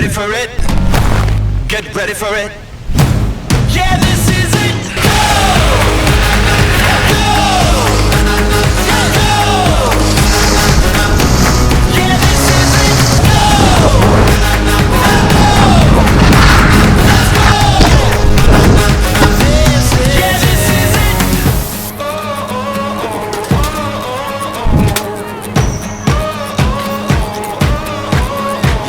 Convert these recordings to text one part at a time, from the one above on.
ready for it. Get ready for it. Yeah, this is it. Go! Go! Go! Yeah, this is it. Go! Let's go! Yeah, this is it.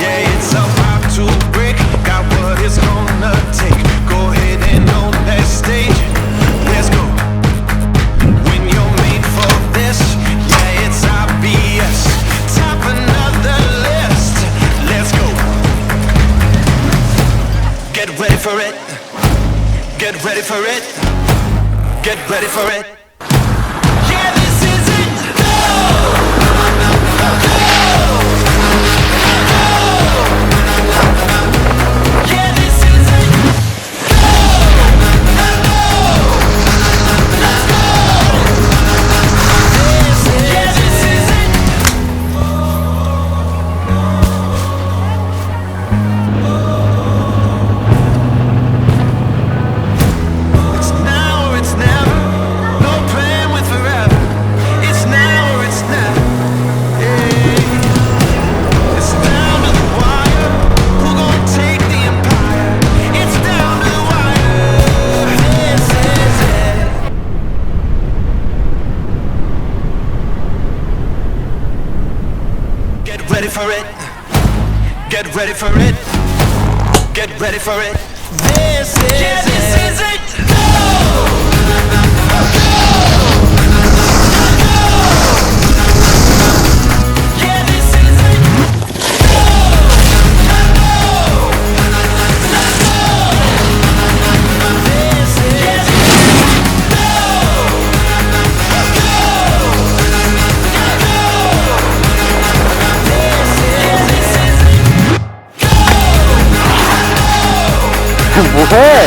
Yeah, it's about to break. Got what it's gonna take. Go ahead and on that stage. Let's go. When you're made for this, yeah, it's obvious. Top another list. Let's go. Get ready for it. Get ready for it. Get ready for it. Yeah, this is it. Go! Go! Yeah, this is it. Go! Let's go! Yeah, this is it. It's now or it's never. No plan with forever. It's now or it's never. Yeah. It's down to the wire. Who gon' take the empire? It's down to the wire. This is it. Get ready for it. Get ready for it. Get ready for it. This is it. Yeah, this is it. Go! Go! Go! Yeah, this is it. Go! Go! Let's go! This is it. Go! Go! 뭐해?